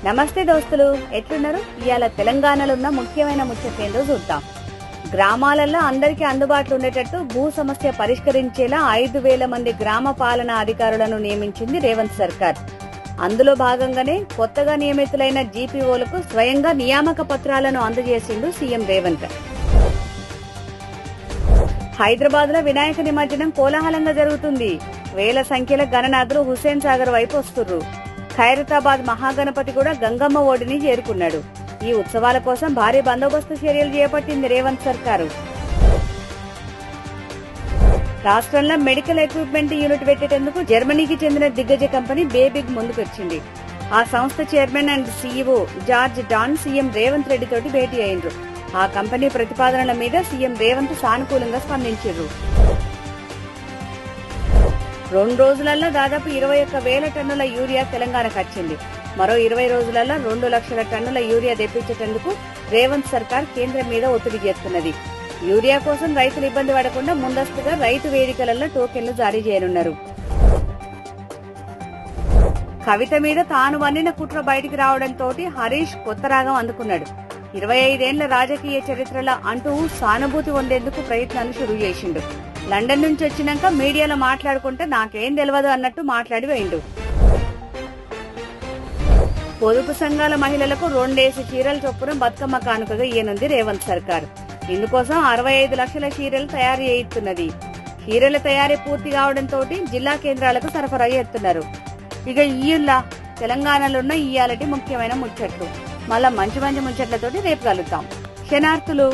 నమస్తే దోస్తులు, ఎట్లున్నారు? ఇవాళ తెలంగాణలో ఉన్న ముఖ్యమైన ముచ్చట్లేందో చూద్దాం. గ్రామాలలో అందరికీ అందుబాటులో ఉండేటట్టు భూ సమస్య పరిష్కరించేలా 5,000 మంది గ్రామ పాలనా అధికారులను నియమించింది రేవంత్ సర్కార్. అందులో భాగంగానే కొత్తగా నియమితులైన జీపీఓలకు స్వయంగా నియామక పత్రాలను అందజేసిండు సీఎం రేవంత్. హైదరాబాద్ లో వినాయక నిమజ్జనం కోలాహలంగా జరుగుతుంది. వేల సంఖ్యలో గణనాథులు హుస్సేన్ సాగర్ వైపు వస్తుర్రు. ఖైరతాబాద్ మహాగణపతి కూడా గంగమ్మ ఒడిని చేరుకున్నాడు. ఈ ఉత్సవాల కోసం భారీ బందోబస్తు చర్యలు చేపట్టింది రేవంత్ సర్కారు. రాష్ట్రంలో మెడికల్ ఎక్విప్మెంట్ యూనిట్ పెట్టేందుకు జర్మనీకి చెందిన దిగ్గజ కంపెనీ బేబిగ్ ముందుకొచ్చింది. ఆ సంస్థ chairman and CEO George Don CM Revanth Reddy తోటి భేటీ అయిండ్రు. ఆ కంపెనీ ప్రతిపాదనల మీద సీఎం రేవంత్ సానుకూలంగా స్పందించారు. 2 రోజులలో దాదాపు 21,000 టన్నుల యూరియా తెలంగాణకు వచ్చింది. మరో 20 రోజులలో 2 లక్షల టన్నుల యూరియా తెప్పించేందుకు రేవంత్ సర్కార్ కేంద్రం మీద ఒత్తిడి చేస్తున్నది. యూరియా కోసం రైతులు ఇబ్బంది పడకుండా ముందస్తుగా రైతు వేదికలలో టోకెన్లు జారీ చేయనున్నారు. కవిత మీద తాను వన్నిన కుట్ర బయటికి రావడంతో హరీష్ కొత్త రాగం అందుకున్నాడు. 25 ఏళ్ల రాజకీయ చరిత్రలో అంటూ సానుభూతి పొందేందుకు ప్రయత్నాలు షురూ చేసిండు. లండన్ నుంచి వచ్చినాక మీడియాలో మాట్లాడుకుంటే నాకేం తెలియదు అన్నట్టు మాట్లాడి వేయిండు. పొదుపు సంఘాల మహిళలకు 2 చీరల చొప్పున బతుకమ్మ కానుకగా ఇయ్యనుంది రేవంత్ సర్కార్. ఇందుకోసం 65 లక్షల చీరలు తయారు చేయిస్తున్నది. చీరల తయారీ పూర్తి కావడంతో జిల్లా కేంద్రాలకు సరఫరా చేస్తున్నారు. ఇక ఈయుల్లా తెలంగాణలో ఉన్న ఇయాలటి ముఖ్యమైన ముచ్చట్లు. మళ్ళా మంచి ముచ్చట్లతోటి రేపు కలుద్దాం. క్షణార్థులు.